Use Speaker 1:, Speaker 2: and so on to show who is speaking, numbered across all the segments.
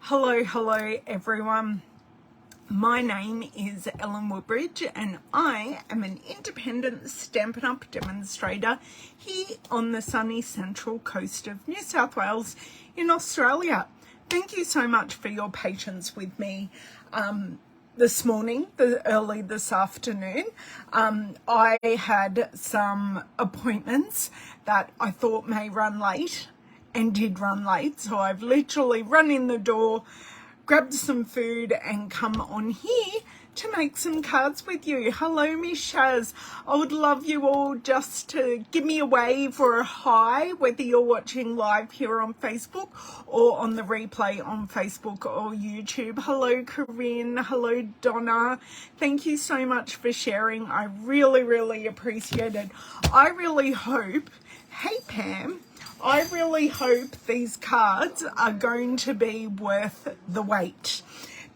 Speaker 1: Hello everyone. My name is Ellen Woodbridge and I am an independent Stampin' Up! Demonstrator here on the sunny central coast of New South Wales in Australia. Thank you so much for your patience with me this morning, early this afternoon. I had some appointments that I thought may run late and did run late, so I've literally run in the door, grabbed some food and come on here to make some cards with you. Hello, Miss Shaz. I would love you all just to give me a wave or a hi, whether you're watching live here on Facebook or on the replay on Facebook or YouTube. Hello, Corinne. Hello, Donna. Thank you so much for sharing. I really appreciate it. I really hope, hey Pam, I really hope these cards are going to be worth the wait,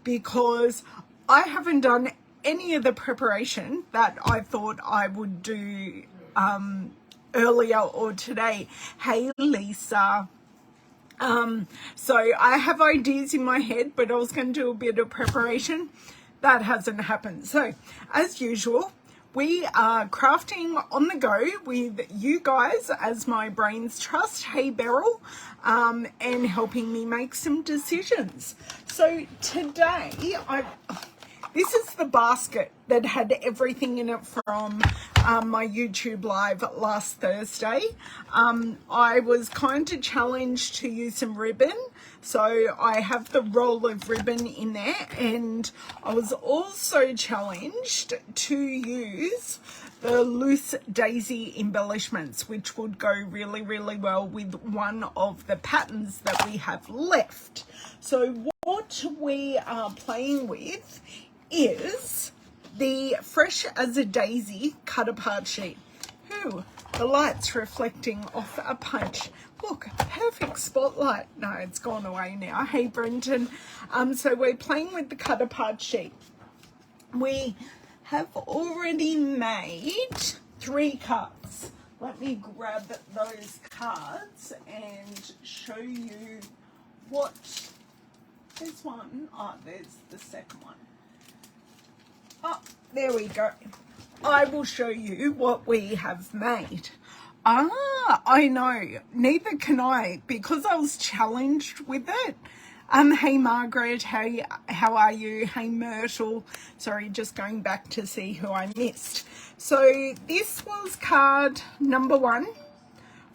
Speaker 1: because I haven't done any of the preparation that I thought I would do earlier or today. Hey Lisa. So I have ideas in my head, but I was going to do a bit of preparation. That hasn't happened. So as usual, we are crafting on the go with you guys as my brains trust. Hey Beryl, and helping me make some decisions. So today, this is the basket that had everything in it from my YouTube live last Thursday. I was kind of challenged to use some ribbon, so I have the roll of ribbon in there, and I was also challenged to use the loose daisy embellishments, which would go really well with one of the patterns that we have left. So what we are playing with is the Fresh as a Daisy cut apart sheet. Ooh, the light's reflecting off a punch. Look, perfect spotlight. No, it's gone away now. Hey Brenton. So we're playing with the cut apart sheet. We have already made 3 cards. Let me grab those cards and show you what there's one. Oh, there's the second one. Oh, there we go. I will show you what we have made. I know, neither can I, because I was challenged with it. Hey Margaret, how are you? Hey Myrtle. Sorry, just going back to see who I missed. So this was card number 1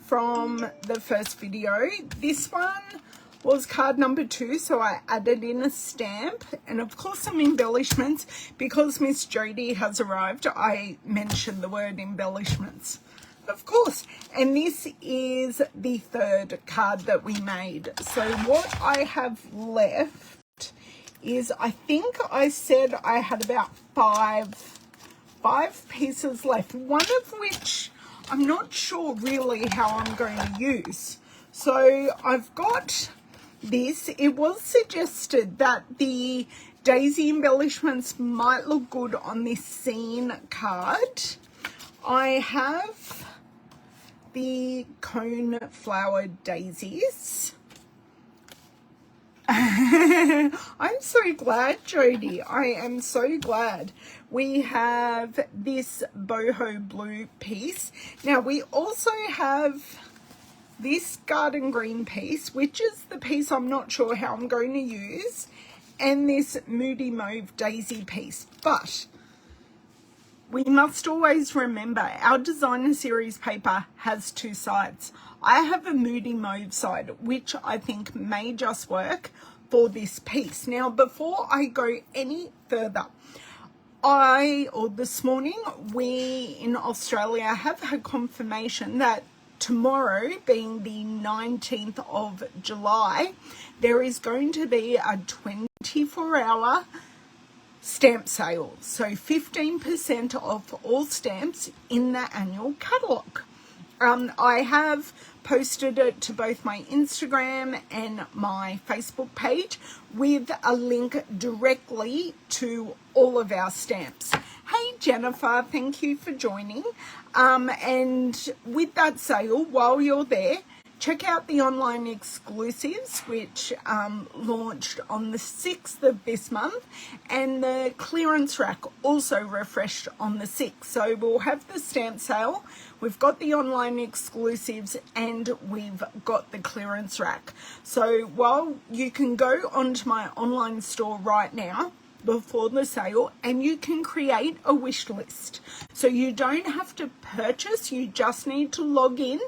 Speaker 1: from the first video. This one was card number 2, so I added in a stamp and of course some embellishments. Because Miss Jody has arrived, I mentioned the word embellishments, of course. And this is the 3rd card that we made. So what I have left is, I think I said I had about five pieces left, one of which I'm not sure really how I'm going to use. So I've got this. It was suggested that the daisy embellishments might look good on this scene card. I have the cone flower daisies. I'm so glad, Jody. I am so glad. We have this boho blue piece. Now we also have this garden green piece, which is the piece I'm not sure how I'm going to use, and this moody mauve daisy piece. But we must always remember our designer series paper has 2 sides. I have a moody mauve side, which I think may just work for this piece. Now, before I go any further, this morning, we in Australia have had confirmation that tomorrow, being the 19th of July, there is going to be a 24-hour stamp sale. So 15% off all stamps in the annual catalogue. I have posted it to both my Instagram and my Facebook page with a link directly to all of our stamps. Hey Jennifer, thank you for joining. And with that sale, while you're there, check out the online exclusives, which launched on the 6th of this month, and the clearance rack also refreshed on the 6th. So we'll have the stamp sale, we've got the online exclusives, and we've got the clearance rack. So while you can go onto my online store right now before the sale, and you can create a wish list. So you don't have to purchase, you just need to log in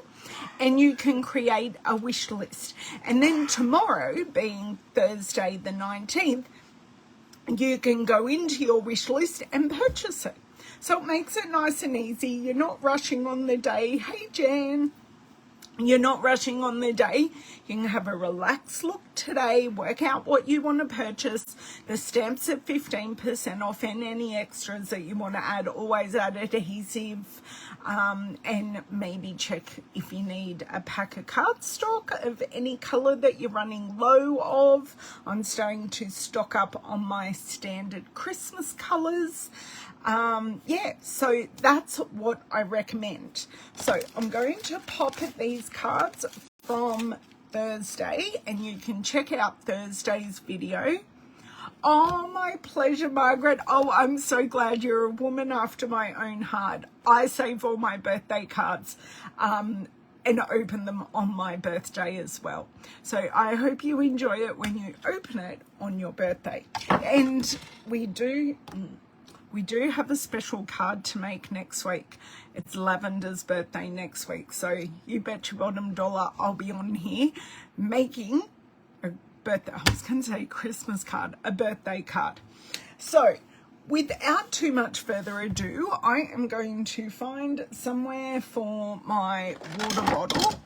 Speaker 1: and you can create a wish list. And then tomorrow, being Thursday the 19th, you can go into your wish list and purchase it. So it makes it nice and easy. You're not rushing on the day. Hey, Jan. You're not rushing on the day. You can have a relaxed look today, work out what you want to purchase. The stamps at 15% off, and any extras that you want to add, always add adhesive, and maybe check if you need a pack of cardstock of any colour that you're running low of. I'm starting to stock up on my standard Christmas colours. Yeah, so that's what I recommend. So I'm going to pop these cards from Thursday, and you can check out Thursday's video. Oh, my pleasure, Margaret. Oh, I'm so glad you're a woman after my own heart. I save all my birthday cards and open them on my birthday as well. So I hope you enjoy it when you open it on your birthday. And we do have a special card to make next week. It's Lavender's birthday next week. So you bet your bottom dollar I'll be on here making a birthday, I was going to say Christmas card, a birthday card. So without too much further ado, I am going to find somewhere for my water bottle,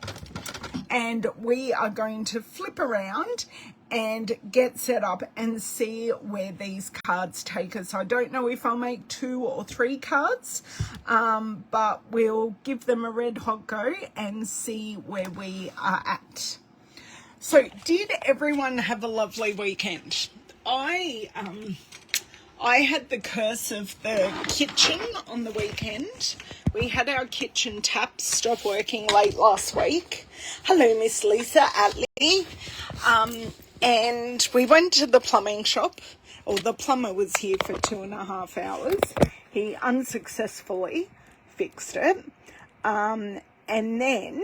Speaker 1: and we are going to flip around and get set up and see where these cards take us. I don't know if I'll make 2 or 3 cards, but we'll give them a red hot go and see where we are at. So did everyone have a lovely weekend? I had the curse of the kitchen on the weekend. We had our kitchen taps stop working late last week. Hello, Miss Lisa Atley. And we went to the plumbing shop. Or the plumber was here for 2.5 hours. He unsuccessfully fixed it. And then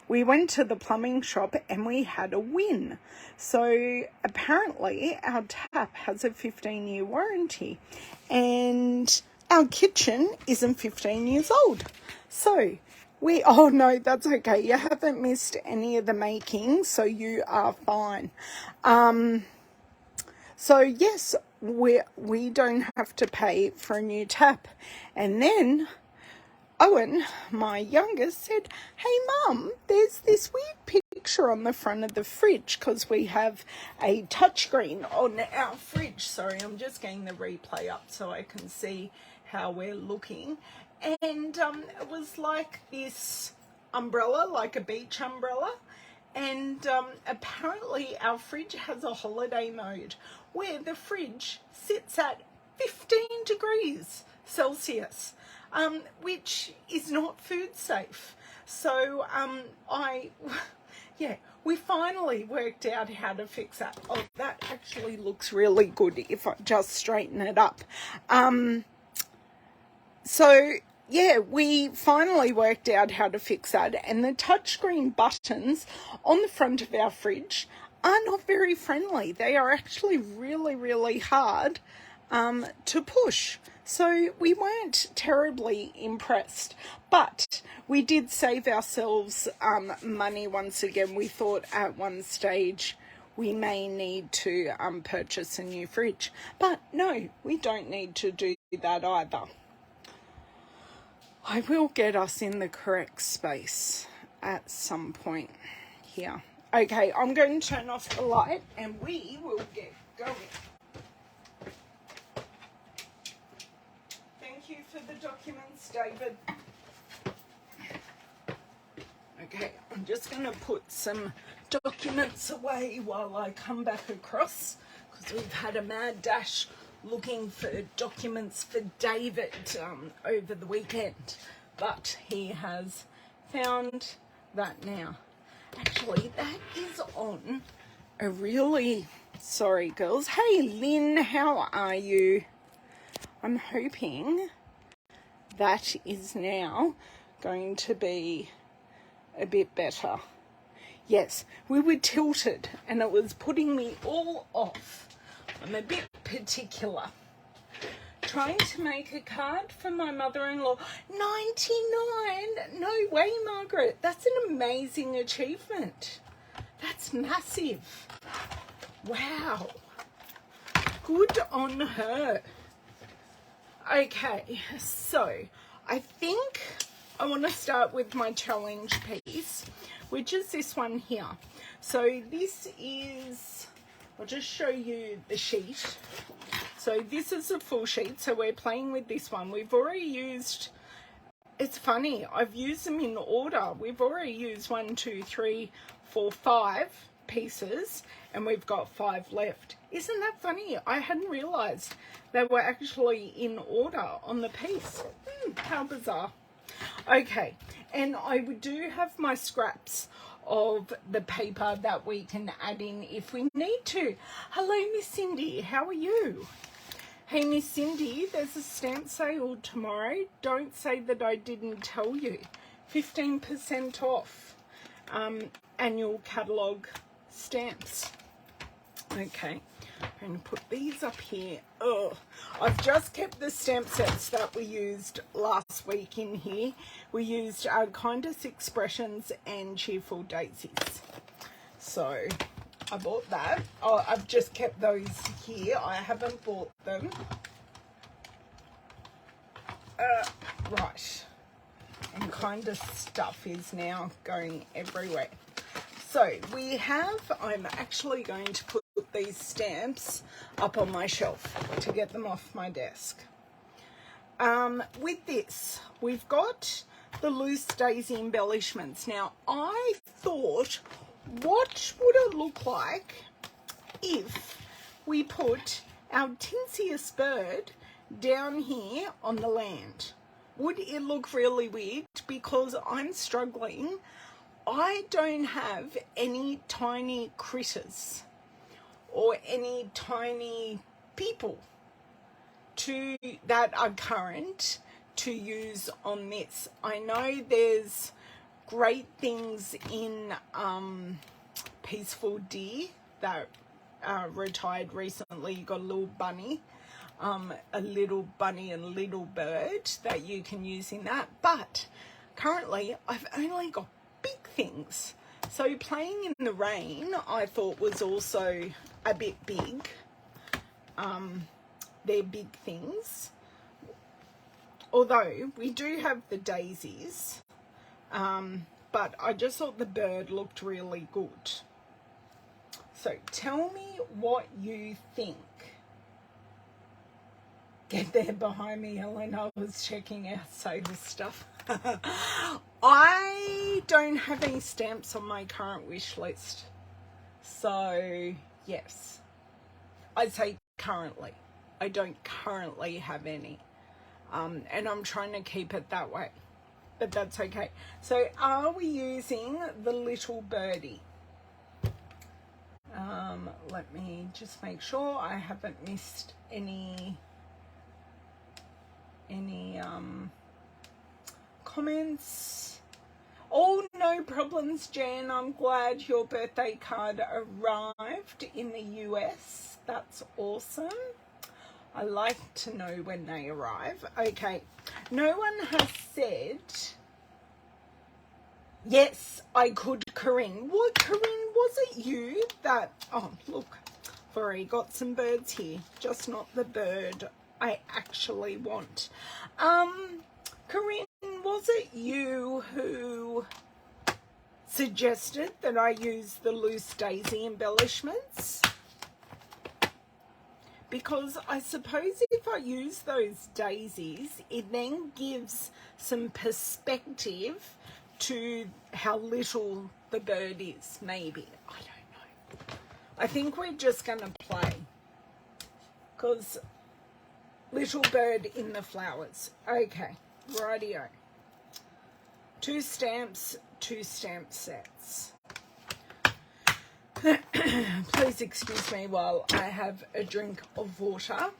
Speaker 1: we went to the plumbing shop and we had a win. So apparently our tap has a 15-year warranty, and our kitchen isn't 15 years old. So oh no, that's okay. You haven't missed any of the making, so you are fine. So yes, we don't have to pay for a new tap. And then Owen, my youngest, said, "Hey Mum, there's this weird picture on the front of the fridge," because we have a touchscreen on our fridge. Sorry, I'm just getting the replay up so I can see how we're looking. And it was like this umbrella, like a beach umbrella. And apparently our fridge has a holiday mode where the fridge sits at 15 degrees Celsius. Which is not food safe. So we finally worked out how to fix that. Oh, that actually looks really good if I just straighten it up. So yeah, we finally worked out how to fix that, and the touchscreen buttons on the front of our fridge are not very friendly. They are actually really, really hard to push. So we weren't terribly impressed, but we did save ourselves money once again. We thought at one stage we may need to purchase a new fridge, but no, we don't need to do that either. I will get us in the correct space at some point here. Okay, I'm going to turn off the light and we will get going. For the documents, David. Okay, I'm just going to put some documents away while I come back across, because we've had a mad dash looking for documents for David over the weekend, but he has found that now. Actually, that is on a really, sorry girls. Hey Lynn, how are you? I'm hoping that is now going to be a bit better. Yes, we were tilted and it was putting me all off. I'm a bit particular. Trying to make a card for my mother-in-law. 99? No way, Margaret. That's an amazing achievement. That's massive. Wow. Good on her. Okay, so I think I want to start with my challenge piece, which is this one here. So this is, I'll just show you the sheet. So this is a full sheet, so we're playing with this one. We've already used, it's funny, I've used them in order. We've already used 1, 2, 3, 4, 5 pieces, and we've got 5 left. Isn't that funny? I hadn't realized they were actually in order on the piece. How bizarre. Okay, and I do have my scraps of the paper that we can add in if we need to. Hello, Miss Cindy, how are you? Hey, Miss Cindy, there's a stamp sale tomorrow. Don't say that I didn't tell you. 15% off annual catalogue stamps. Okay, I'm going to put these up here. Oh, I've just kept the stamp sets that we used last week in here. We used Kindest Expressions and Cheerful Daisies. So I bought that. Oh, I've just kept those here. I haven't bought them. Right. And Kindest stuff is now going everywhere. So we have, I'm actually going to put these stamps up on my shelf to get them off my desk. With this, we've got the loose daisy embellishments. Now, I thought, what would it look like if we put our tinsiest bird down here on the land? Would it look really weird? Because I'm struggling. I don't have any tiny critters or any tiny people that are current to use on this. I know there's great things in Peaceful Deer that retired recently. You got a little bunny and little bird that you can use in that. But currently I've only got big things. So playing in the rain I thought was also a bit big. They're big things. Although we do have the daisies, but I just thought the bird looked really good. So tell me what you think. Get there behind me, Ellen. I was checking our sale stuff. I don't have any stamps on my current wish list. So, yes. I'd say currently. I don't currently have any. And I'm trying to keep it that way. But that's okay. So, are we using the little birdie? Let me just make sure I haven't missed any comments. Oh, no problems, Jan. I'm glad your birthday card arrived in the US. That's awesome. I like to know when they arrive. Okay, no one has said yes, I could, Corinne. What, Corinne, was it you that, oh, look, I've already got some birds here, just not the bird I actually want. Corinne, was it you who suggested that I use the loose daisy embellishments? Because I suppose if I use those daisies, it then gives some perspective to how little the bird is, maybe. I don't know. I think we're just going to play. Because little bird in the flowers. Okay, rightio. 2 stamps, 2 stamp sets. Please excuse me while I have a drink of water.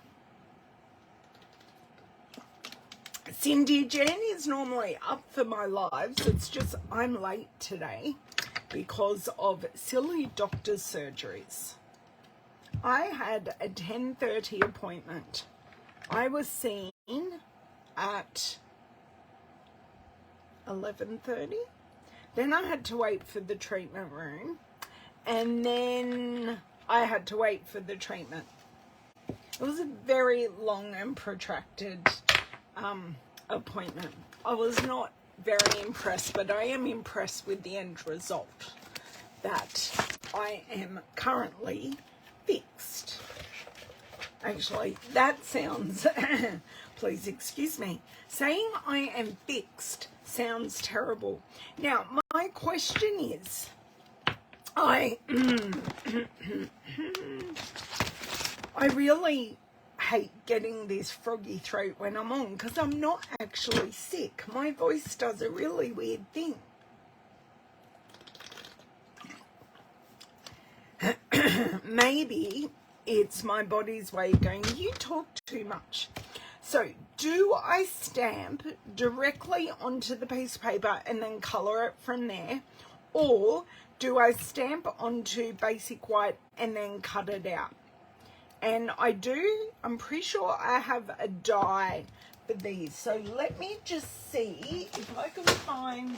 Speaker 1: Cindy Jen is normally up for my lives. It's just I'm late today because of silly doctor's surgeries. I had a 10:30 appointment. I was seen at 11:30. Then I had to wait for the treatment room. And then I had to wait for the treatment. It was a very long and protracted appointment. I was not very impressed, but I am impressed with the end result, that I am currently fixed. Actually, that sounds, please excuse me, saying I am fixed sounds terrible. Now, my question is, I really hate getting this froggy throat when I'm on, because I'm not actually sick. My voice does a really weird thing. Maybe it's my body's way of going, you talk too much. So do I stamp directly onto the piece of paper and then colour it from there? Or do I stamp onto basic white and then cut it out? And I'm pretty sure I have a die for these. So let me just see if I can find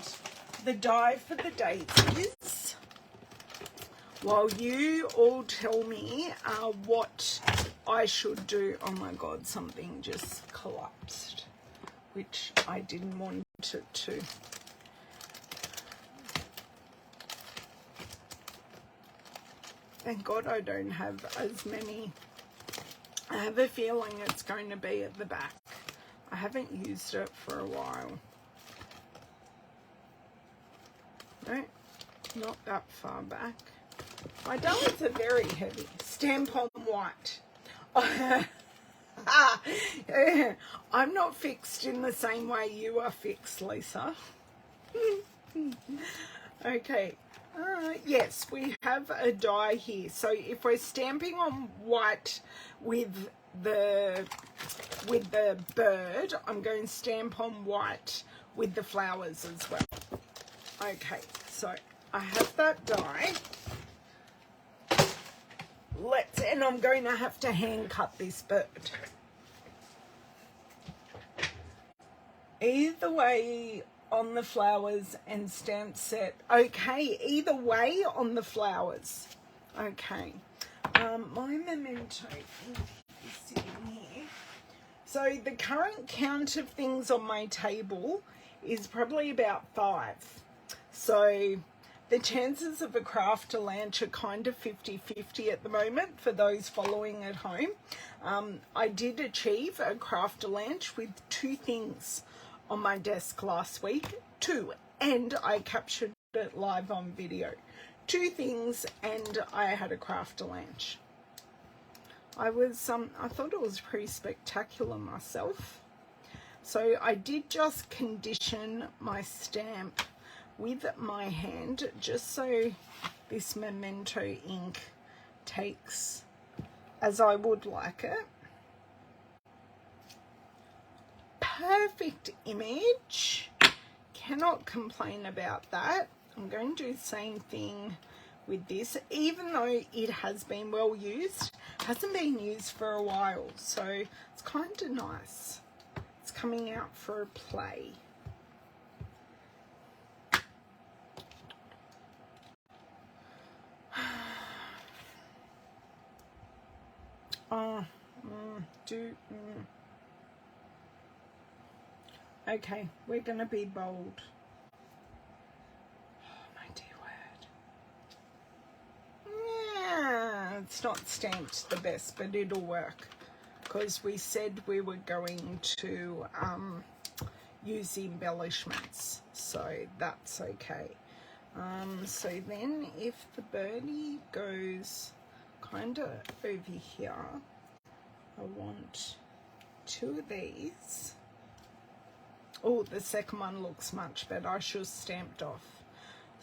Speaker 1: the die for the daisies while you all tell me what I should do. Oh my God, something just collapsed, which I didn't want it to. Thank God I don't have as many. I have a feeling it's going to be at the back. I haven't used it for a while. No, not that far back. My dies are very heavy. Stamp on white. I'm not fixed in the same way you are fixed, Lisa. Okay. Yes, we have a die here. So if we're stamping on white with the bird, I'm going to stamp on white with the flowers as well. Okay, so I have that die. And I'm going to have to hand cut this bird. Either way on the flowers and stamp set. Okay, either way on the flowers. Okay. My memento is sitting here. So the current count of things on my table is probably about 5. So the chances of a craft lunch are kind of 50-50 at the moment for those following at home. I did achieve a craft lunch with 2 things on my desk last week. 2, and I captured it live on video. 2 things, and I had a craft lunch. I thought it was pretty spectacular myself. So I did just condition my stamp with my hand, just so this memento ink takes as I would like it. Perfect image. Cannot complain about that. I'm going to do the same thing with this, even though it has been well used. Hasn't been used for a while, so it's kind of nice. It's coming out for a play. Okay, we're going to be bold. Oh, my dear word. Yeah, it's not stamped the best, but it'll work, because we said we were going to use the embellishments, so that's okay. So then if the birdie goes kind of over here, I want 2 of these. Oh, the second one looks much better. I should have stamped off.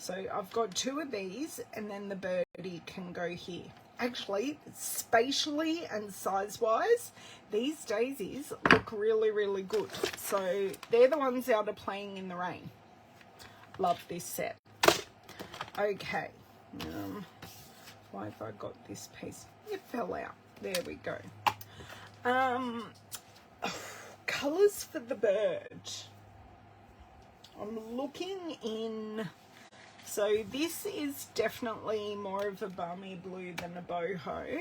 Speaker 1: So I've got 2 of these, and then the birdie can go here. Actually, spatially and size-wise, these daisies look really, really good. So they're the ones that are playing in the rain. Love this set. Okay. Why have I got this piece? It fell out. There we go. Colours for the bird. I'm looking in. So this is definitely more of a balmy blue than a boho,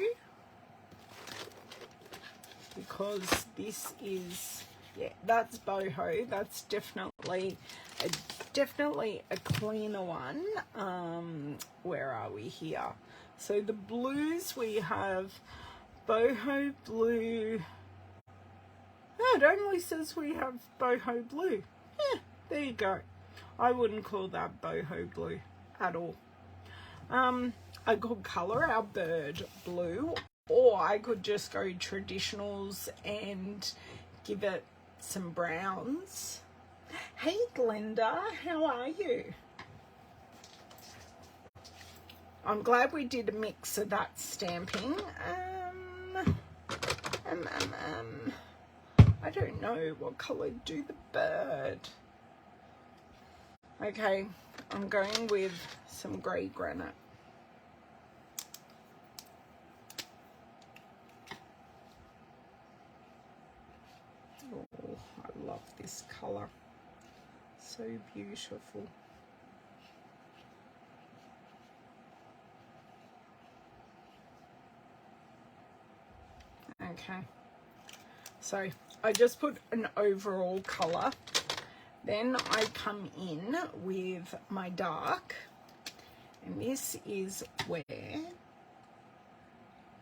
Speaker 1: because this is, yeah, that's boho. That's definitely a cleaner one. Where are we here? So the blues, we have boho blue. Oh, it only says we have boho blue. Yeah, there you go. I wouldn't call that boho blue at all. I could colour our bird blue, or I could just go traditionals and give it some browns. Hey Glenda, how are you? I'm glad we did a mix of that stamping. I don't know what colour do the bird. Okay, I'm going with some grey granite. Oh, I love this colour. So beautiful. Okay, so I just put an overall colour. Then I come in with my dark, and this is where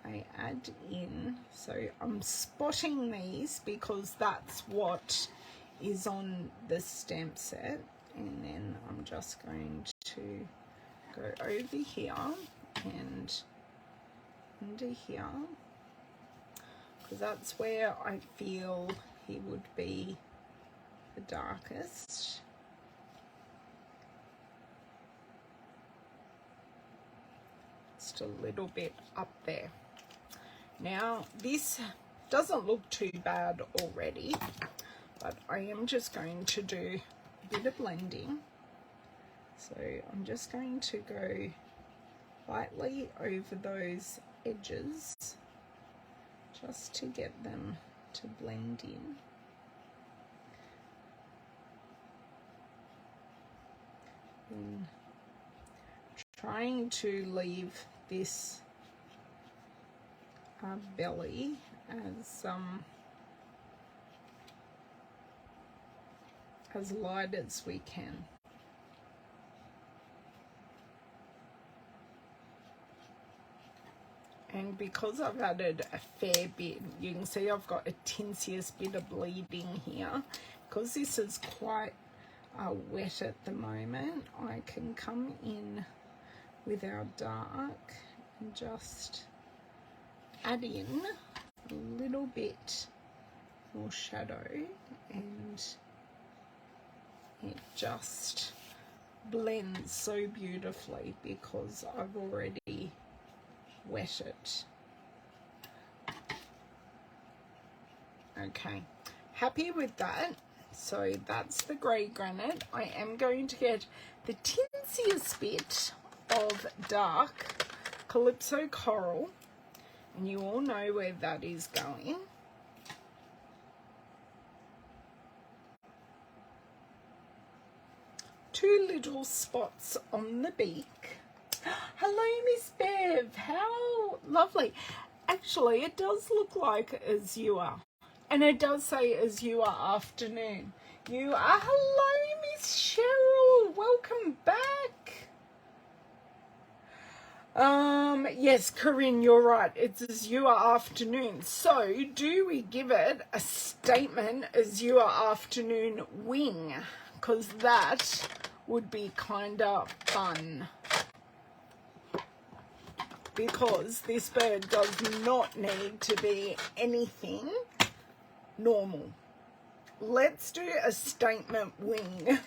Speaker 1: I add in, so I'm spotting these because that's what is on the stamp set, and then I'm just going to go over here and under here, because that's where I feel he would be the darkest. Just a little bit up there. Now this doesn't look too bad already, but I am just going to do a bit of blending. So I'm just going to go lightly over those edges just to get them to blend in. And trying to leave this belly as light as we can. And because I've added a fair bit, you can see I've got a tinsiest bit of bleeding here. Because this is quite wet at the moment, I can come in with our dark and just add in a little bit more shadow, and it just blends so beautifully because I've already wet it. Okay, happy with that. So that's the grey granite. I am going to get the tinsiest bit of dark Calypso Coral, and you all know where that is going. Two little spots on the beak. Hello, Miss Bev. How lovely. Actually, it does look like azure. And it does say azure afternoon. You are. Hello, Miss Cheryl. Welcome back. Yes, Corinne, you're right. It's azure afternoon. So, do we give it a statement azure afternoon wing? Because that would be kind of fun. Because this bird does not need to be anything normal. Let's do a statement wing.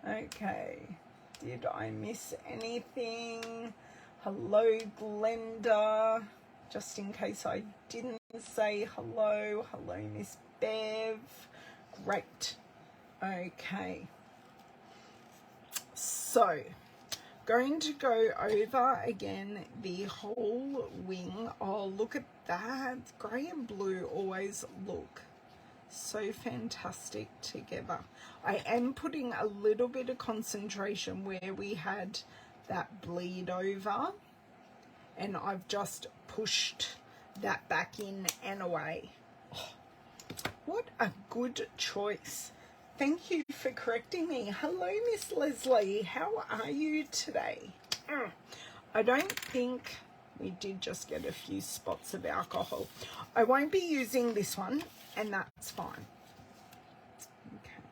Speaker 1: Okay, did I miss anything? Hello, Glenda. Just in case I didn't say hello. Hello, Miss Bev. Great. Okay. So, going to go over again the whole wing. Oh, look at that. Grey and blue always look so fantastic together. I am putting a little bit of concentration where we had that bleed over, and I've just pushed that back in and away. Oh, what a good choice. Thank you for correcting me. Hello, Miss Leslie. How are you today? I don't think we did just get a few spots of alcohol. I won't be using this one, and that's fine. Okay.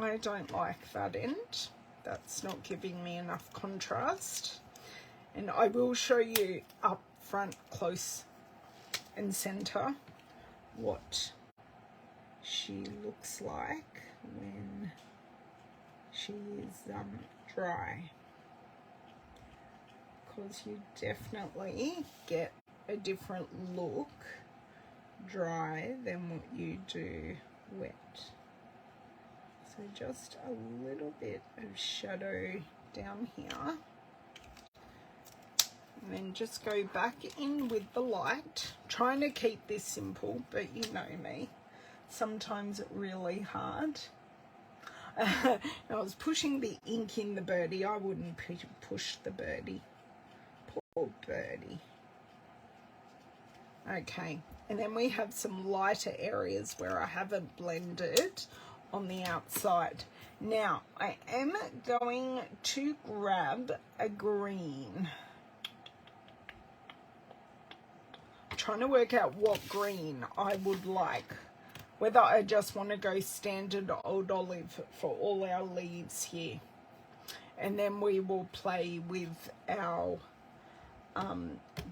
Speaker 1: I don't like that end. That's not giving me enough contrast. And I will show you up front, close and center, what she looks like when she is dry. Because you definitely get a different look dry than what you do wet. So just a little bit of shadow down here. And then just go back in with the light. Trying to keep this simple, but you know me. Sometimes it's really hard. I was pushing the ink in the birdie. I wouldn't push the birdie. Poor birdie. Okay, and then we have some lighter areas where I haven't blended on the outside. Now, I am going to grab a green. Trying to work out what green I would like, whether I just want to go standard old olive for all our leaves here, and then we will play with our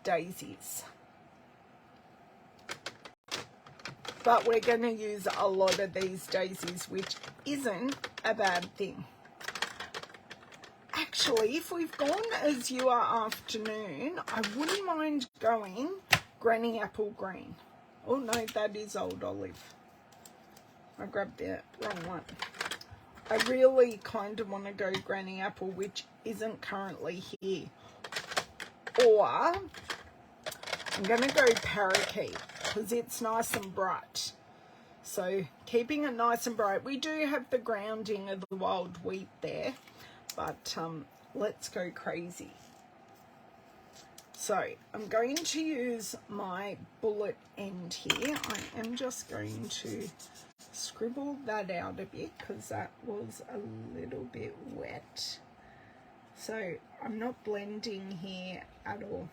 Speaker 1: daisies. But we're going to use a lot of these daisies, which isn't a bad thing. Actually, if we've gone azure afternoon, I wouldn't mind going Granny Apple Green. Oh no, that is old olive. I grabbed the wrong one. I really kind of want to go Granny Apple, which isn't currently here. Or I'm going to go Parakeet because it's nice and bright. So keeping it nice and bright. We do have the grounding of the wild wheat there, but let's go crazy. So I'm going to use my bullet end here. I am just going to scribble that out a bit because that was a little bit wet. So I'm not blending here at all.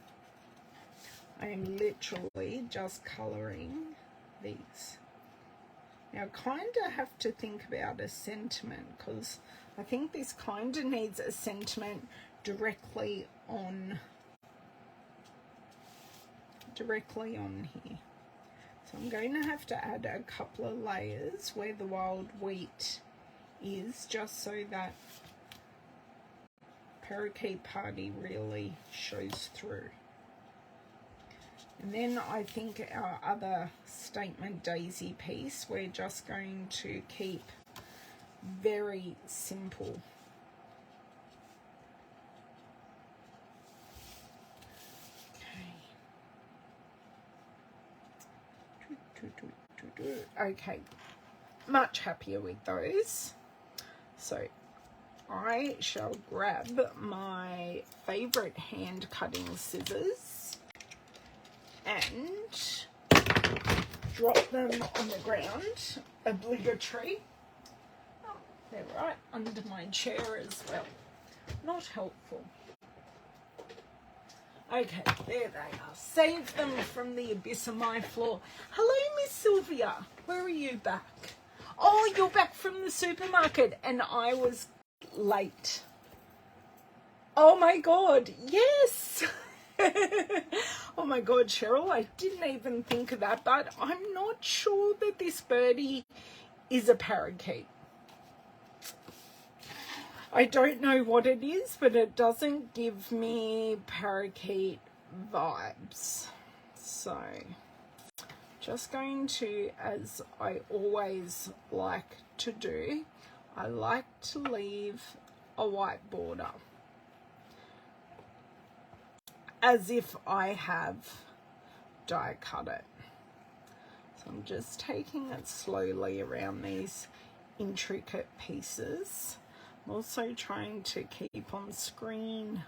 Speaker 1: I am literally just colouring these. Now kind of have to think about a sentiment because I think this kind of needs a sentiment directly on here. So I'm going to have to add a couple of layers where the wild wheat is, just so that Parakeet Party really shows through. And then I think our other statement daisy piece, we're just going to keep very simple. Okay, much happier with those. So I shall grab my favorite hand cutting scissors and drop them on the ground. Obligatory. Oh, they're right under my chair as well. Not helpful. Okay, there they are. Save them from the abyss of my floor. Hello, Miss Sylvia. Where are you back? Oh, you're back from the supermarket and I was late. Oh my God, yes. Oh my God, Cheryl, I didn't even think of that, but I'm not sure that this birdie is a parakeet. I don't know what it is, but it doesn't give me parakeet vibes. So, just going to, as I always like to do, I like to leave a white border, as if I have die cut it. So I'm just taking it slowly around these intricate pieces. I'm also trying to keep on screen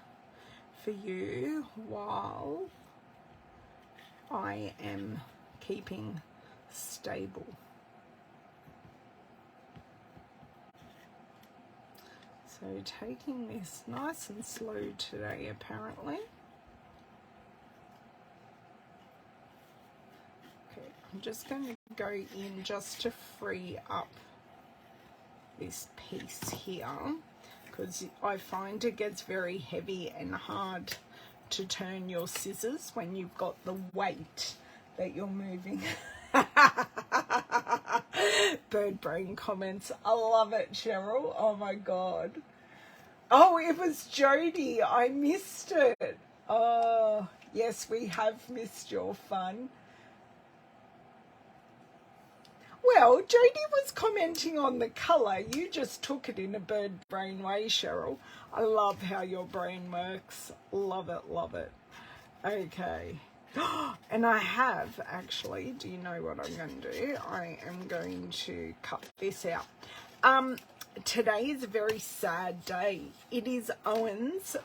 Speaker 1: for you while I am keeping stable. So taking this nice and slow today, apparently. Okay, I'm just going to go in just to free up this piece here, because I find it gets very heavy and hard to turn your scissors when you've got the weight that you're moving. Bird brain comments. I love it, Cheryl. Oh my God. Oh, it was Jody. I missed it. Oh, yes, we have missed your fun. Well, Jody was commenting on the colour. You just took it in a bird brain way, Cheryl. I love how your brain works. Love it, love it. Okay. And I have actually, do you know what I'm going to do? I am going to cut this out. Today is a very sad day. It is Owen's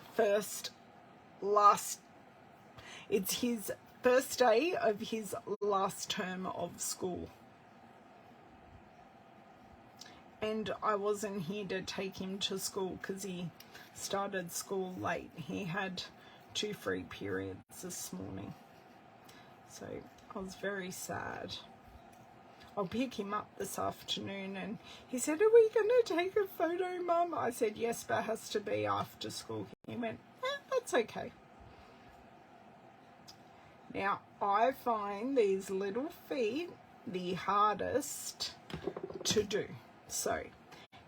Speaker 1: it's his first day of his last term of school. And I wasn't here to take him to school because he started school late. He had 2 free periods this morning. So I was very sad. I'll pick him up this afternoon, and he said, are we going to take a photo, Mum? I said, yes, but it has to be after school. He went, that's okay. Now, I find these little feet the hardest to do. So,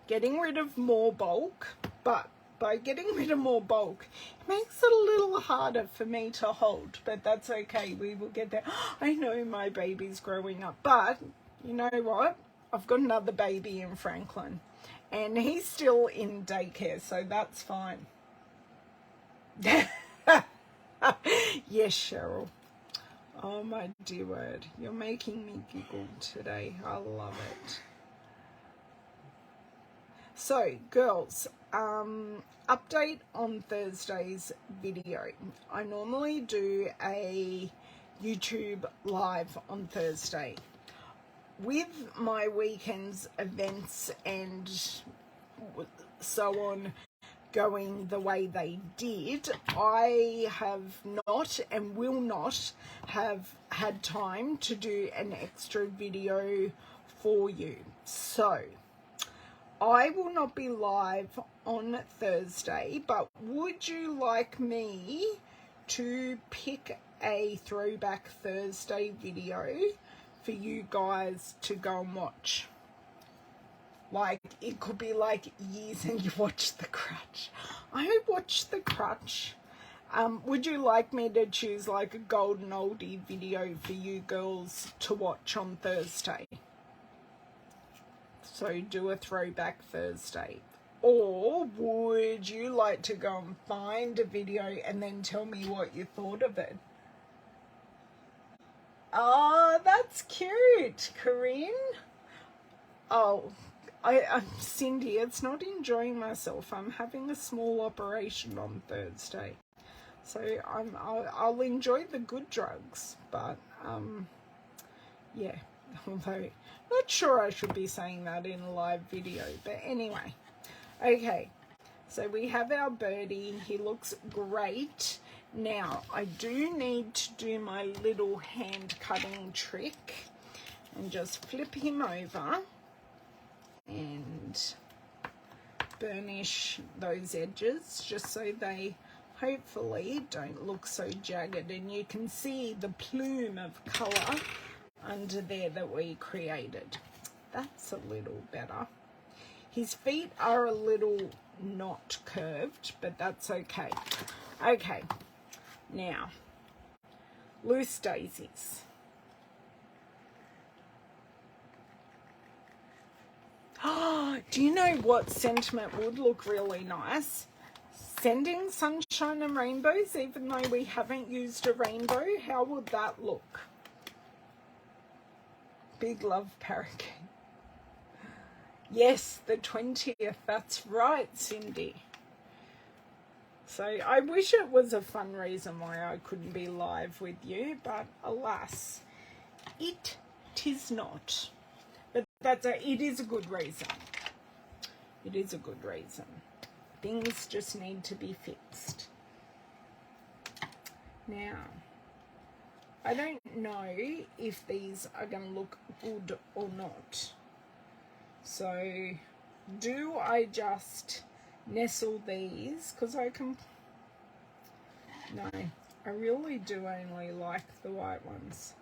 Speaker 1: getting rid of more bulk, but by getting rid of more bulk, it makes it a little harder for me to hold, but that's okay. We will get there. I know my baby's growing up, but you know what? I've got another baby in Franklin, and he's still in daycare, so that's fine. Yes, Cheryl. Oh, my dear word. You're making me giggle today. I love it. So, girls, update on Thursday's video. I normally do a YouTube live on Thursday. With my weekends events and so on going the way they did, I have not and will not have had time to do an extra video for you. So I will not be live on Thursday, but would you like me to pick a Throwback Thursday video for you guys to go and watch? Like, it could be like years and you watch The Crutch. I watched The Crutch. Would you like me to choose like a golden oldie video for you girls to watch on Thursday? So do a Throwback Thursday. Or would you like to go and find a video and then tell me what you thought of it? Oh, that's cute, Corinne. Oh, I'm Cindy. It's not enjoying myself. I'm having a small operation on Thursday. So I'll enjoy the good drugs, but yeah, although not sure I should be saying that in a live video, but anyway. Okay, so we have our birdie. He looks great. Now, I do need to do my little hand cutting trick and just flip him over and burnish those edges just so they hopefully don't look so jagged, and you can see the plume of colour under there that we created. That's a little better. His feet are a little not curved, but that's okay. Okay, now, loose daisies. Oh, do you know what sentiment would look really nice? Sending sunshine and rainbows, even though we haven't used a rainbow. How would that look? Big love, parakeet. Yes, the 20th. That's right, Cindy. So I wish it was a fun reason why I couldn't be live with you, but alas, it is not. But it is a good reason. It is a good reason. Things just need to be fixed. Now, I don't know if these are going to look good or not. So, do I just nestle these? Because I can... No, I really do only like the white ones.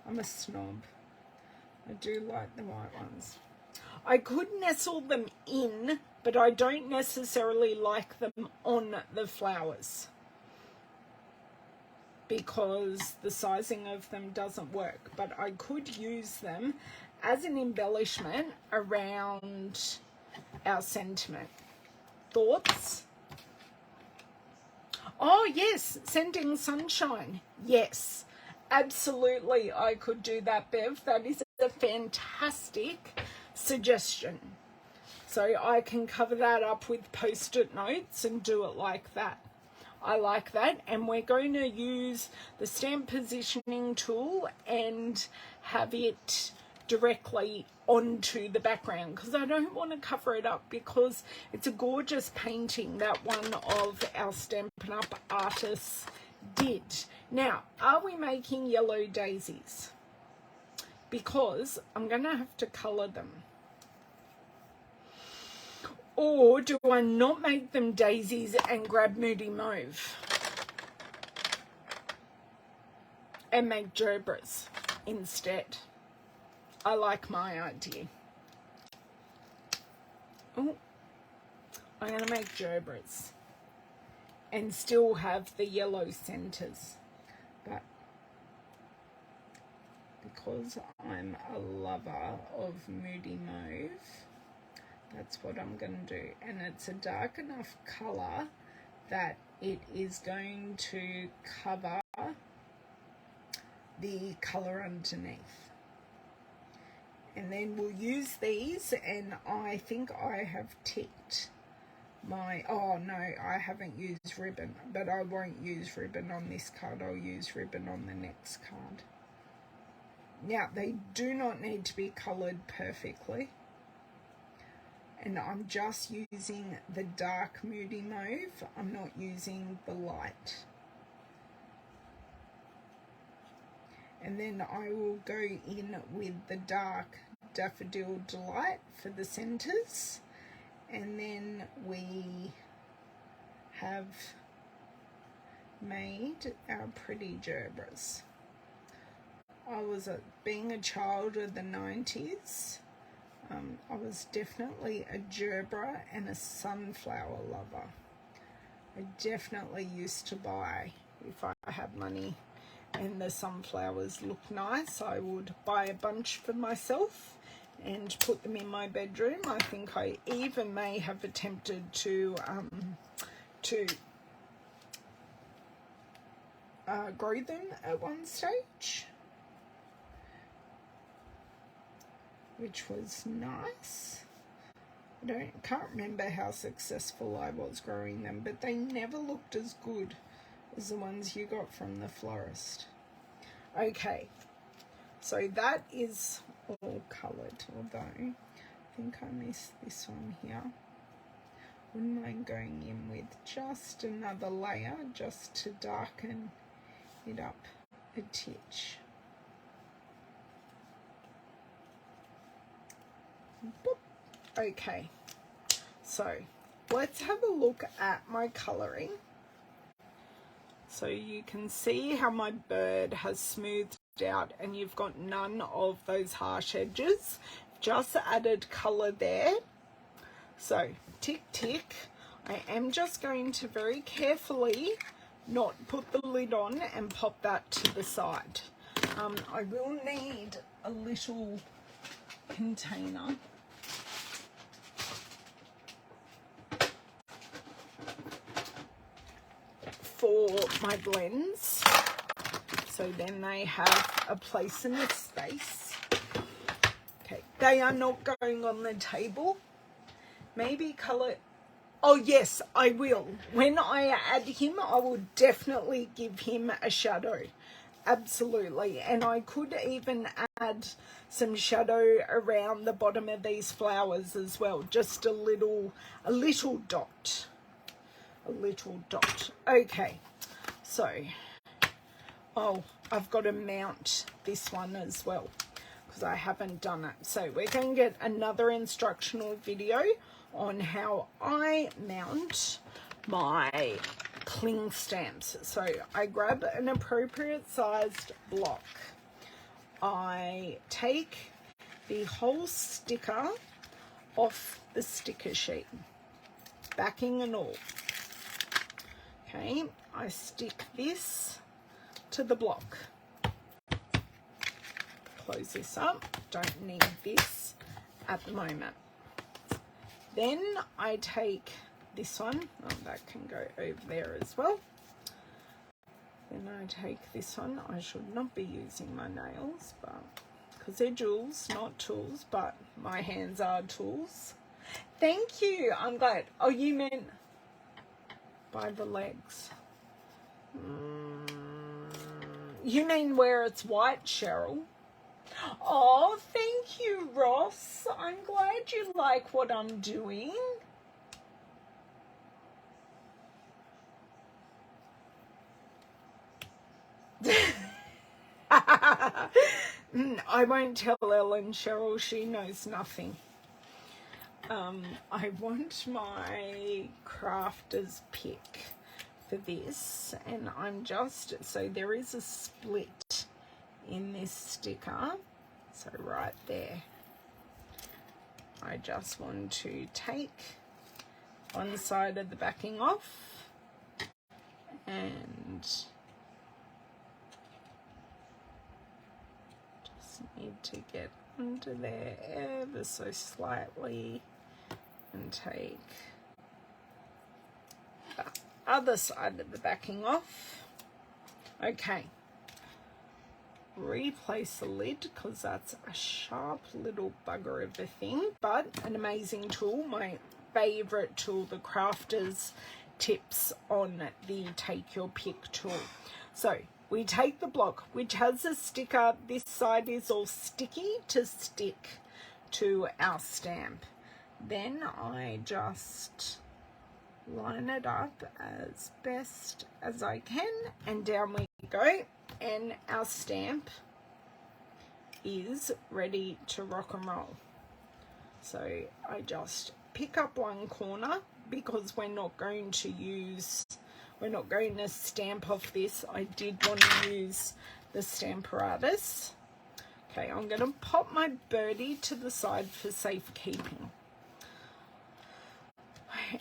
Speaker 1: I'm a snob. I do like the white ones. I could nestle them in, but I don't necessarily like them on the flowers because the sizing of them doesn't work. But I could use them as an embellishment around our sentiment. Thoughts? Oh, yes, sending sunshine. Yes, absolutely, I could do that, Bev. That is a fantastic suggestion. So I can cover that up with post-it notes and do it like that. I like that. And we're going to use the stamp positioning tool and have it directly onto the background because I don't want to cover it up because it's a gorgeous painting that one of our Stampin' Up artists did. Now, are we making yellow daisies? Because I'm going to have to colour them. Or do I not make them daisies and grab Moody Mauve and make gerbras instead? I like my idea. Oh, I'm going to make gerbras and still have the yellow centres. But because I'm a lover of Moody Mauve, that's what I'm going to do. And it's a dark enough colour that it is going to cover the colour underneath. And then we'll use these, and I think I have ticked my, oh no, I haven't used ribbon, but I won't use ribbon on this card. I'll use ribbon on the next card. Now, they do not need to be coloured perfectly. And I'm just using the dark Moody Mauve. I'm not using the light. And then I will go in with the dark Daffodil Delight for the centres. And then we have made our pretty gerbras. I was, being a child of the 90s, I was definitely a gerbera and a sunflower lover. I definitely used to buy, if I had money and the sunflowers looked nice, I would buy a bunch for myself and put them in my bedroom. I think I even may have attempted to grow them at one stage, which was nice. Can't remember how successful I was growing them, but they never looked as good as the ones you got from the florist. Okay, so that is all coloured, although I think I missed this one here. Wouldn't mind going in with just another layer just to darken it up a titch. Boop. Okay, so let's have a look at my colouring. So you can see how my bird has smoothed out and you've got none of those harsh edges. Just added color there. So tick tick. I am just going to very carefully not put the lid on and pop that to the side. I will need a little container for my blends, so then they have a place in the space. Okay, they are not going on the table. Maybe color. Oh yes, I will. When I add him, I will definitely give him a shadow. Absolutely. And I could even add some shadow around the bottom of these flowers as well. Just a little dot. A little dot. Okay. So, oh, I've got to mount this one as well because I haven't done it. So we're going to get another instructional video on how I mount my cling stamps. So I grab an appropriate sized block. I take the whole sticker off the sticker sheet, backing and all. Okay, I stick this to the block. Close this up, don't need this at the moment. Then I take this one, oh, that can go over there as well. Then I take this one. I should not be using my nails, but because they're jewels, not tools, but my hands are tools. Thank you, I'm glad. Oh, you meant by the legs. You mean where it's white, Cheryl? Oh, thank you, Ross. I'm glad you like what I'm doing. I won't tell Ellen, Cheryl, she knows nothing. I want my crafter's pick for this, and I'm just, so there is a split in this sticker, so right there. I just want to take one side of the backing off and just need to get under there ever so slightly and take the other side of the backing off. Okay, replace the lid because that's a sharp little bugger of a thing, but an amazing tool, my favorite tool, the crafter's tips on the take your pick tool. So we take the block which has a sticker, this side is all sticky to stick to our stamp. Then I just line it up as best as I can and down we go, and our stamp is ready to rock and roll. So I just pick up one corner because we're not going to stamp off this. I did want to use the Stamparatus. Okay, I'm going to pop my birdie to the side for safekeeping.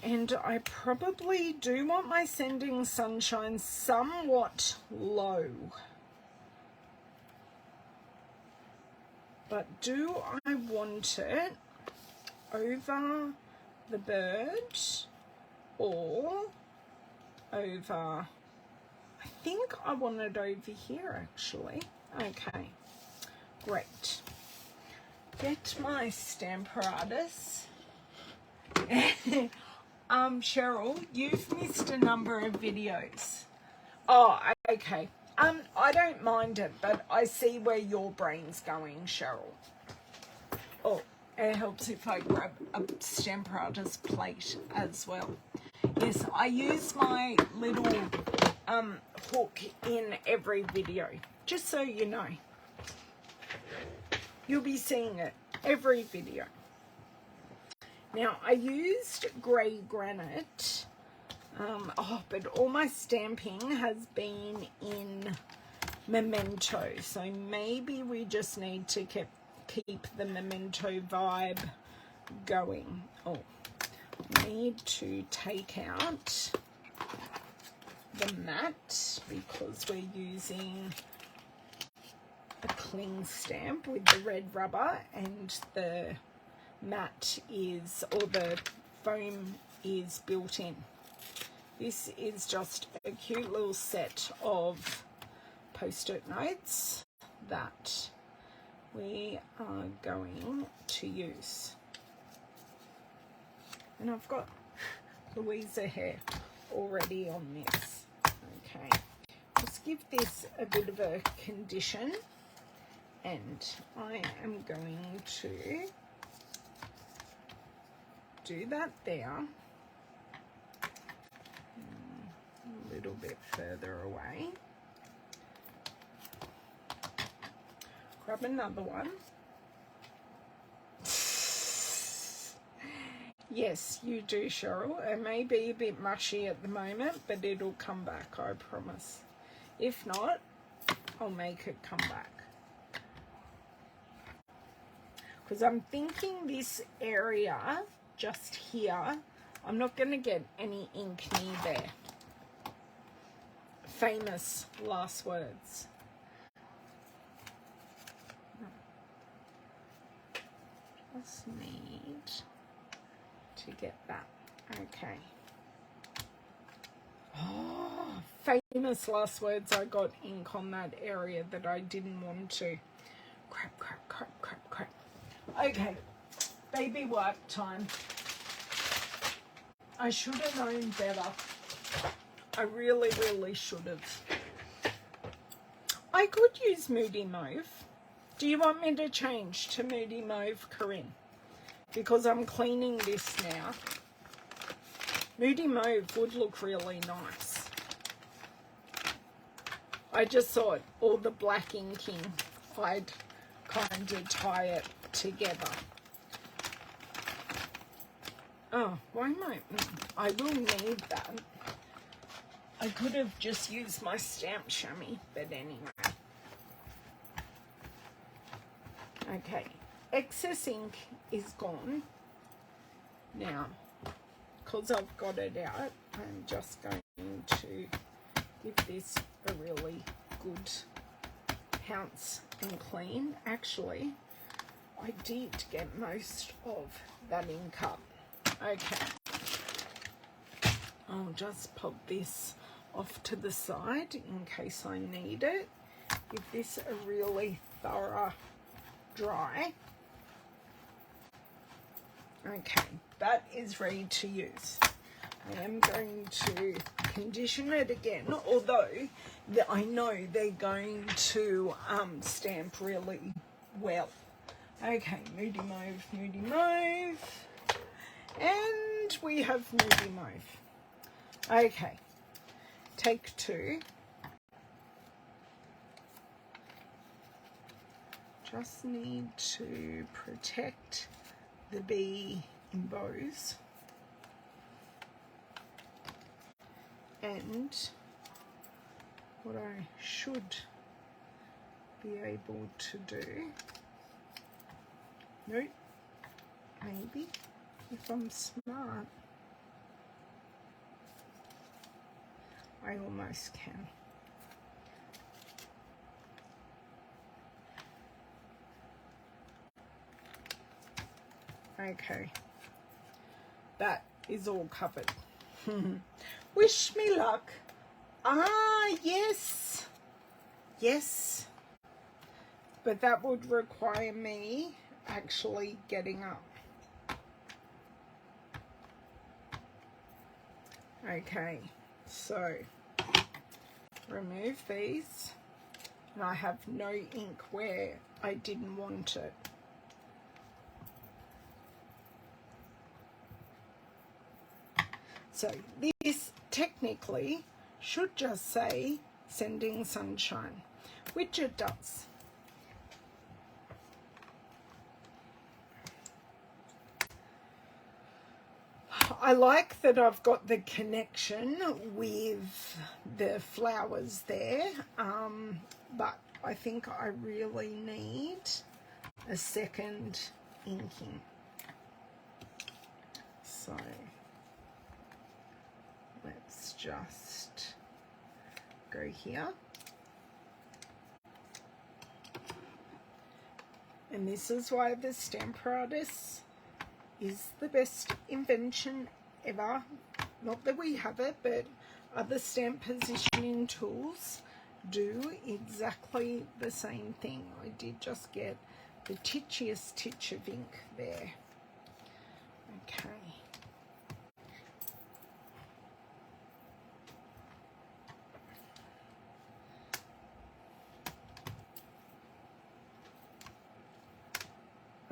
Speaker 1: And I probably do want my sending sunshine somewhat low. But do I want it over the bird or over, I think I want it over here actually. Okay, great. Get my Stamparatus. Cheryl, you've missed a number of videos. Oh, okay. I don't mind it, but I see where your brain's going, Cheryl. Oh, it helps if I grab a Stamparatus plate as well. Yes, I use my little hook in every video, just so you know. You'll be seeing it every video. Now, I used grey granite But all my stamping has been in Memento, so maybe we just need to keep the Memento vibe going. Oh, need to take out the matte because we're using a cling stamp with the red rubber, and the matte is, or the foam is built in. This is just a cute little set of post-it notes that we are going to use. And I've got Louisa hair already on this. Okay, just give this a bit of a condition, and I am going to do that there. A little bit further away. Grab another one. Yes, you do, Cheryl. It may be a bit mushy at the moment, but it'll come back, I promise. If not, I'll make it come back. Because I'm thinking this area just here, I'm not going to get any ink near there. Famous last words. Just need to get that. Okay. Oh, famous last words. I got ink on that area that I didn't want to. Crap, crap, crap, crap, crap. Okay. Baby wipe time. I should have known better. I really, really should have. I could use Moody Mauve. Do you want me to change to Moody Mauve, Corinne? Because I'm cleaning this now. Moody Mauve would look really nice. I just thought all the black inking, I'd kind of tie it together. Oh, why am I will need that. I could have just used my stamp chamois, but anyway. Okay, excess ink is gone. Now, because I've got it out, I'm just going to give this a really good pounce and clean. Actually, I did get most of that ink up. Okay, I'll just pop this off to the side in case I need it. Give this a really thorough dry. Okay, that is ready to use. I am going to condition it again, although I know they're going to stamp really well. Okay, Moody Mauve, Moody Mauve, and we have Moody Mauve. Okay, take two. Just need to protect the bee in bows. And what I should be able to do, nope, maybe if I'm smart, I almost can. Okay, that is all covered. Wish me luck. Ah, yes. Yes. But that would require me actually getting up. Okay, so remove these. And I have no ink where I didn't want it. So this technically should just say sending sunshine, which it does. I like that I've got the connection with the flowers there, but I think I really need a second inking. So let's just go here. And this is why the Stamparatus is the best invention ever. Not that we have it, but other stamp positioning tools do exactly the same thing. I did just get the titchiest titch of ink there. Okay.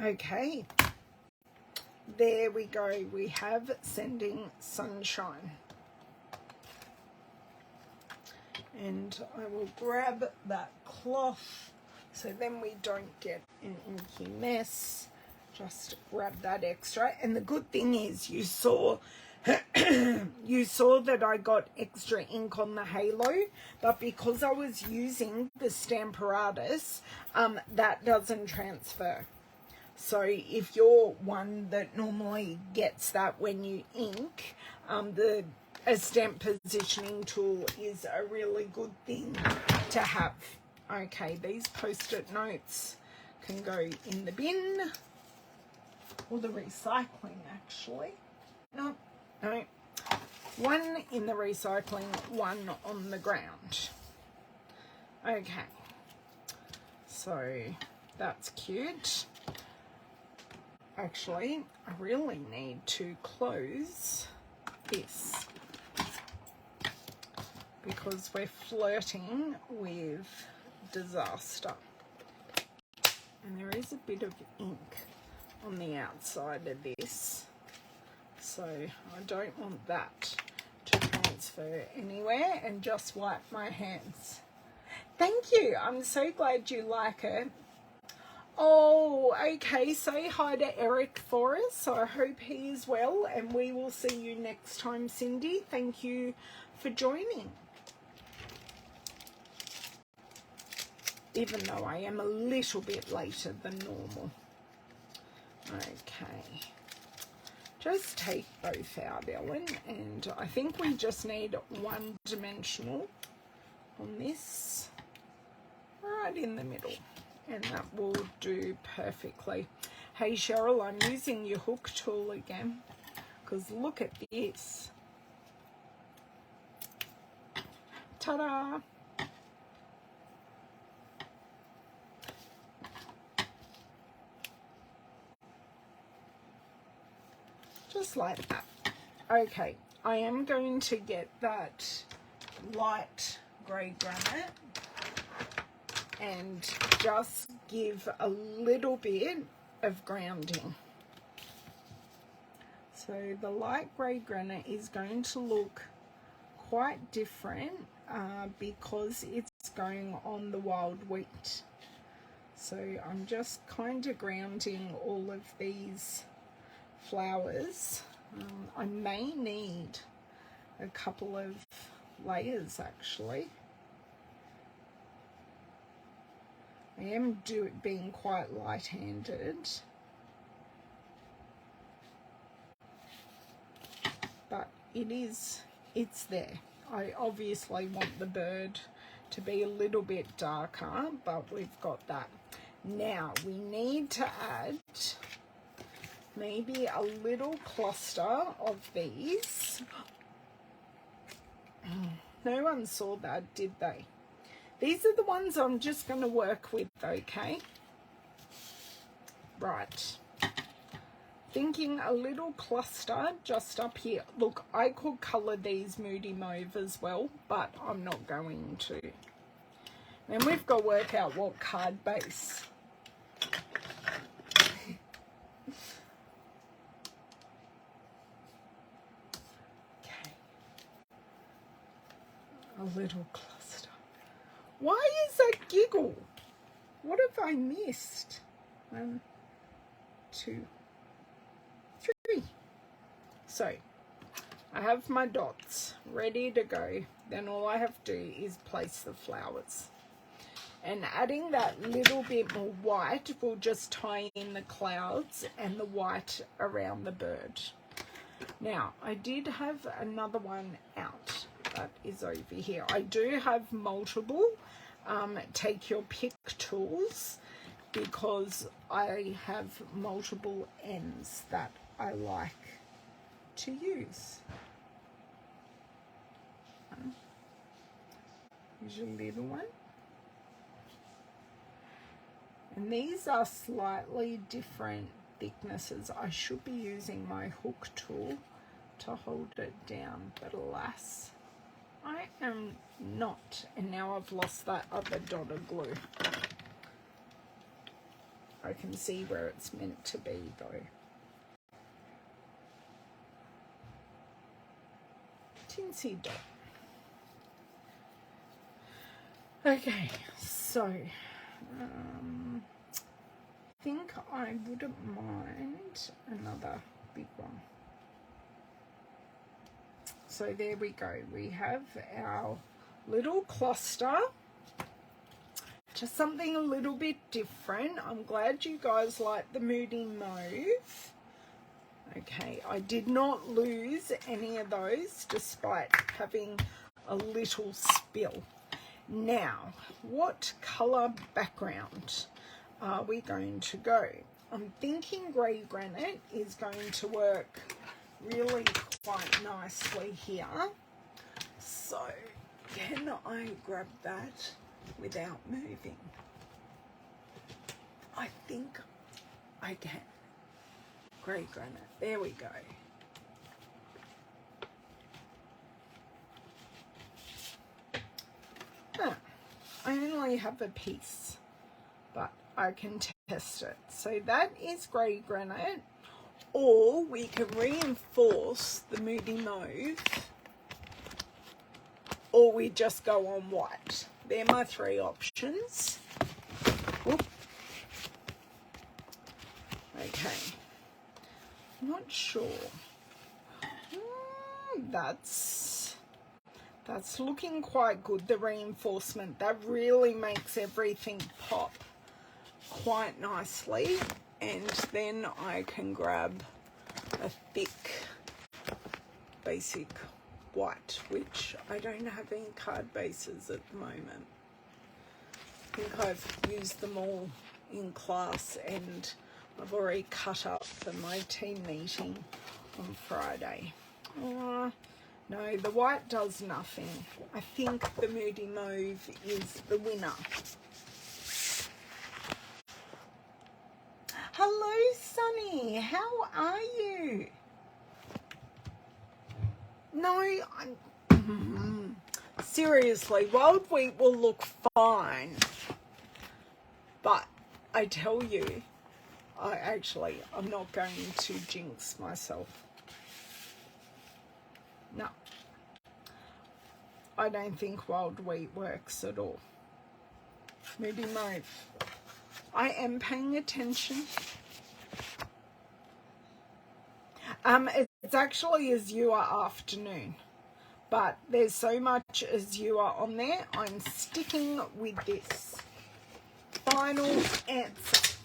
Speaker 1: Okay, there we go. We have Sending Sunshine. And I will grab that cloth so then we don't get an inky mess. Just grab that extra. And the good thing is you saw you saw that I got extra ink on the halo, but because I was using the Stamparatus, that doesn't transfer. So if you're one that normally gets that when you ink, a stamp positioning tool is a really good thing to have. Okay, these post-it notes can go in the bin, or the recycling actually. No, one in the recycling, one on the ground. Okay, so that's cute. Actually, I really need to close this because we're flirting with disaster. And there is a bit of ink on the outside of this, so I don't want that to transfer anywhere, and just wipe my hands. Thank you. I'm so glad you like it. Oh, okay. Say hi to Eric for us. I hope he is well, and we will see you next time, Cindy. Thank you for joining. Even though I am a little bit later than normal. Okay. Just take both out, Ellen, and I think we just need one dimensional on this, right in the middle. And that will do perfectly. Hey Cheryl, I'm using your hook tool again, because look at this. Ta-da! Just like that. Okay, I am going to get that light grey granite and just give a little bit of grounding. So the light grey granite is going to look quite different because it's going on the wild wheat. So I'm just kind of grounding all of these flowers. I may need a couple of layers actually. I am being quite light-handed, but it's there. I obviously want the bird to be a little bit darker, but we've got that. Now we need to add maybe a little cluster of these. No one saw that, did they? These are the ones I'm just going to work with, okay? Right. Thinking a little cluster just up here. Look, I could colour these Moody Mauve as well, but I'm not going to. And we've got to work out what card base. Okay. A little cluster. Why is that giggle? What have I missed? 1, 2, 3. So I have my dots ready to go. Then all I have to do is place the flowers. And adding that little bit more white will just tie in the clouds and the white around the bird. Now, I did have another one out that is over here. I do have multiple. Take your pick tools, because I have multiple ends that I like to use. Here's your little one. And these are slightly different thicknesses. I should be using my hook tool to hold it down, but alas, I am not. And now I've lost that other dot of glue. I can see where it's meant to be though. Tinsy dot. Okay, so I think I wouldn't mind another big one. So there we go. We have our little cluster. Just something a little bit different. I'm glad you guys like the Moody Mauve. Okay, I did not lose any of those despite having a little spill. Now, what colour background are we going to go? I'm thinking grey granite is going to work really quite nicely here. So, can I grab that without moving? I think I can. Grey granite, there we go. I only have a piece, but I can test it. So that is grey granite, or we can reinforce the Moody Mauve, or we just go on white. They're my three options. Whoop. Okay, not sure. That's looking quite good, the reinforcement. That really makes everything pop quite nicely. And then I can grab a thick basic white, which I don't have any card bases at the moment. I think I've used them all in class, and I've already cut up for my team meeting on Friday. No, the white does nothing. I think the Moody Mauve is the winner. Hello, Sunny. How are you? No, seriously, wild wheat will look fine. But I tell you, I'm not going to jinx myself. No, I don't think wild wheat works at all. Moody Mauve. I am paying attention. It's actually Azure Afternoon, but there's so much Azure on there. I'm sticking with this. Final answer,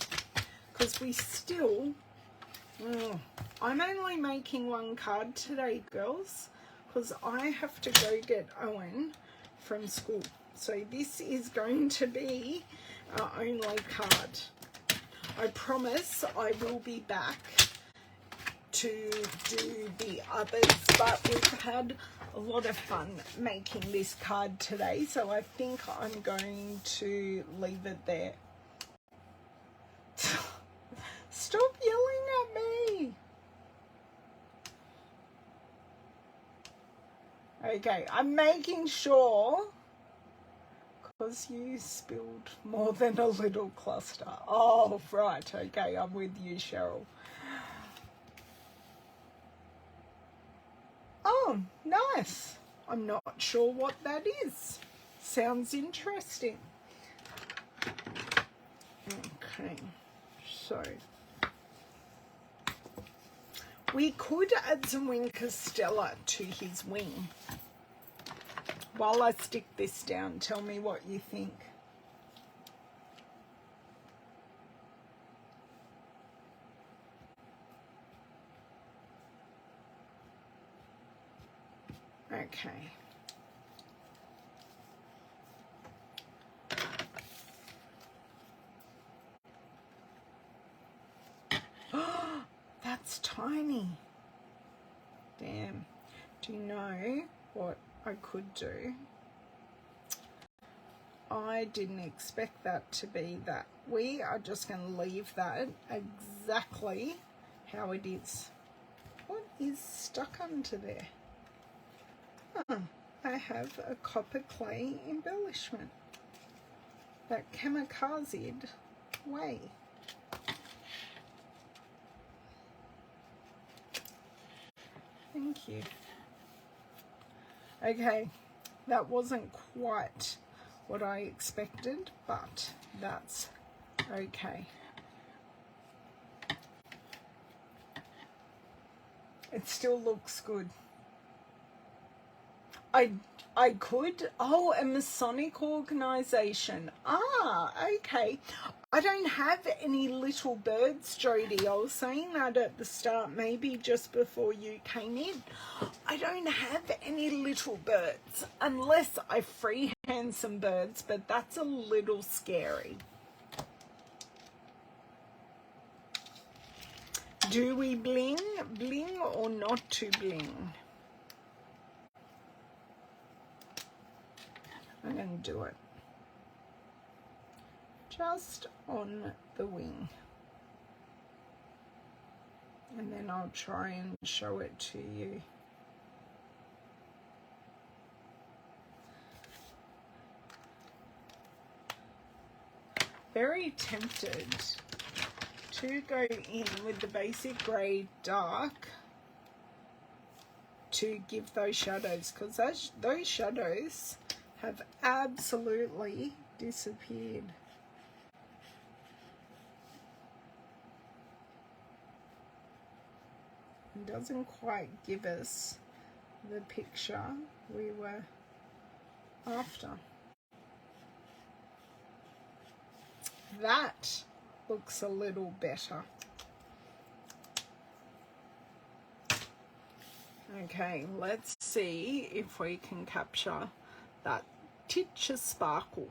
Speaker 1: because we still... I'm only making one card today, girls, because I have to go get Owen from school. So this is going to be our only card. I promise I will be back to do the others, but we've had a lot of fun making this card today, so I think I'm going to leave it there. Stop yelling at me. Okay, I'm making sure, because you spilled more than a little cluster. Oh, right, okay, I'm with you, Cheryl. Oh, nice. I'm not sure what that is. Sounds interesting. Okay, so We could add some wing Costella to his wing. While I stick this down, tell me what you think. Okay. That's tiny. Damn. Do you know what I could do? I didn't expect that to be that. We are just going to leave that exactly how it is. What is stuck onto there? Oh, I have a copper clay embellishment. That kamikaze way. Thank you. Okay, that wasn't quite what I expected, but that's okay. It still looks good. I could. Oh, a Masonic organization. Ah, okay. I don't have any little birds, Jody. I was saying that at the start, maybe just before you came in. I don't have any little birds unless I freehand some birds, but that's a little scary. Do we bling or not to bling? I'm going to do it just on the wing, and then I'll try and show it to you. Very tempted to go in with the basic grey dark to give those shadows, because those shadows have absolutely disappeared. It doesn't quite give us the picture we were after. That looks a little better. Okay, let's see if we can capture that titch of sparkle.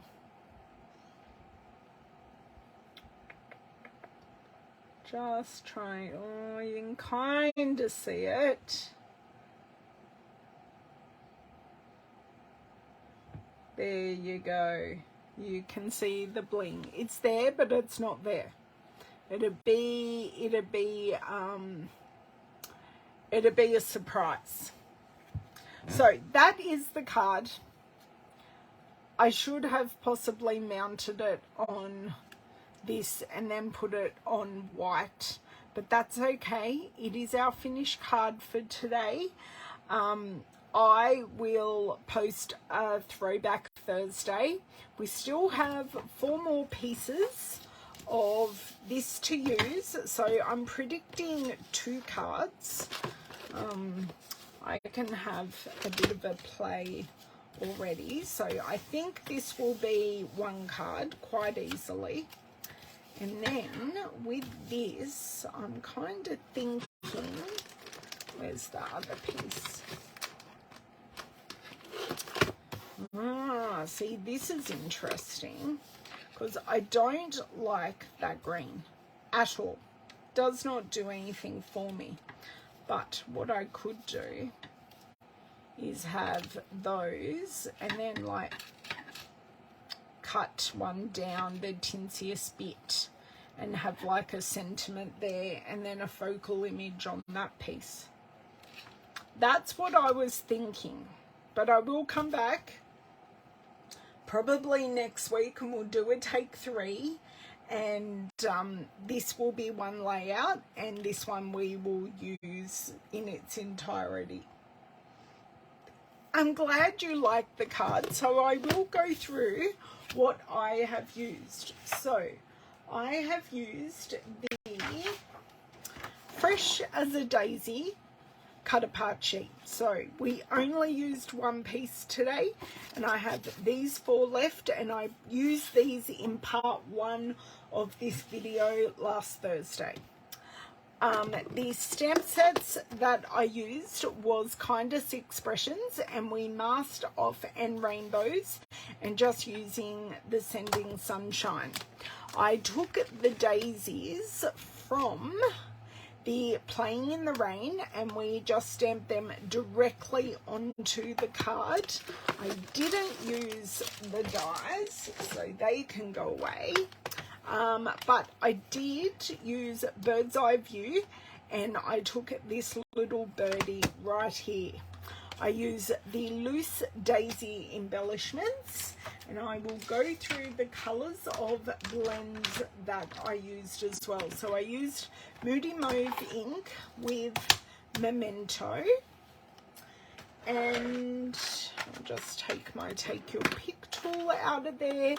Speaker 1: Just try. Oh, you can kind of see it. There you go. You can see the bling. It's there, but it's not there. It'd be a surprise. So that is the card. I should have possibly mounted it on this and then put it on white, but that's okay. It is our finished card for today. I will post a throwback Thursday. We still have 4 more pieces of this to use, so I'm predicting 2 cards. I can have a bit of a play already, so I think this will be 1 card quite easily. And then with this, I'm kind of thinking, where's the other piece? Ah, see, this is interesting because I don't like that green at all. Does not do anything for me. But what I could do is have those and then like cut one down the tinciest bit and have like a sentiment there and then a focal image on that piece. That's what I was thinking, but I will come back probably next week and we'll do a take 3, and this will be one layout and this one we will use in its entirety. I'm glad you like the card, so I will go through what I have used. So I have used the fresh as a daisy cut apart sheet. So we only used one piece today, and I have these 4 left, and I used these in part 1 of this video last Thursday. The stamp sets that I used was Kindest Expressions, and we masked off and rainbows, and just using the Sending Sunshine. I took the daisies from the Playing in the Rain, and we just stamped them directly onto the card. I didn't use the dies, so they can go away. But I did use Bird's Eye View, and I took this little birdie right here. I use the loose daisy embellishments, and I will go through the colours of blends that I used as well. So I used Moody Mauve ink with Memento, and I'll just take my Take Your Pick tool out of there.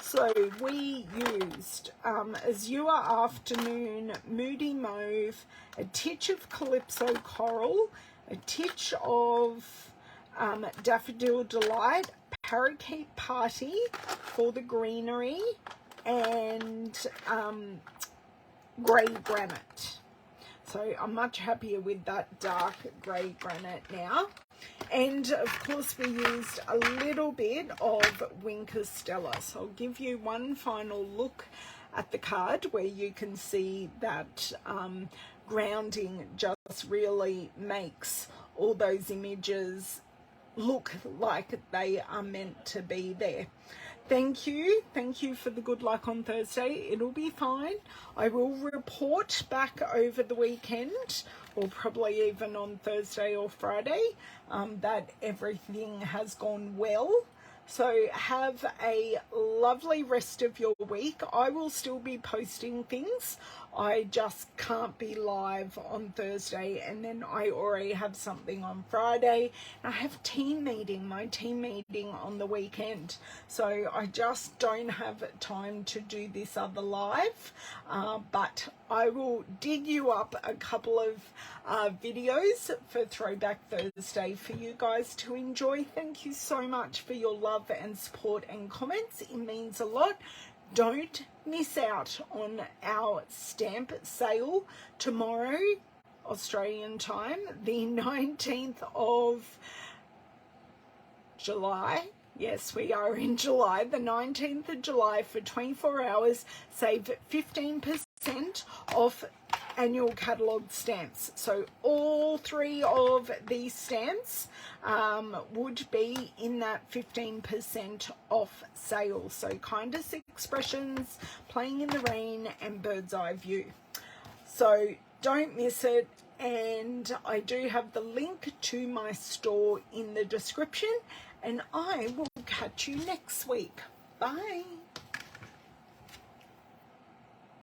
Speaker 1: So we used Azure Afternoon, Moody Mauve, a titch of Calypso Coral, a titch of Daffodil Delight, Parakeet Party for the greenery, and grey granite. So I'm much happier with that dark grey granite now. And of course we used a little bit of Winker Stella. So I'll give you one final look at the card where you can see that grounding just really makes all those images look like they are meant to be there. Thank you for the good luck on Thursday. It'll be fine. I will report back over the weekend, or probably even on Thursday or Friday, that everything has gone well. So have a lovely rest of your week. I will still be posting things. I just can't be live on Thursday, and then I already have something on Friday. I have my team meeting on the weekend. So I just don't have time to do this other live, but I will dig you up a couple of videos for Throwback Thursday for you guys to enjoy. Thank you so much for your love and support and comments. It means a lot. Don't miss out on our stamp sale tomorrow, Australian time, the 19th of July. Yes, we are in July, the 19th of July. For 24 hours, save 15% off annual catalogue stamps. So all 3 of these stamps would be in that 15% off sale. So Kindest Expressions, Playing in the Rain, and Bird's Eye View. So don't miss it. And I do have the link to my store in the description, and I will catch you next week. Bye.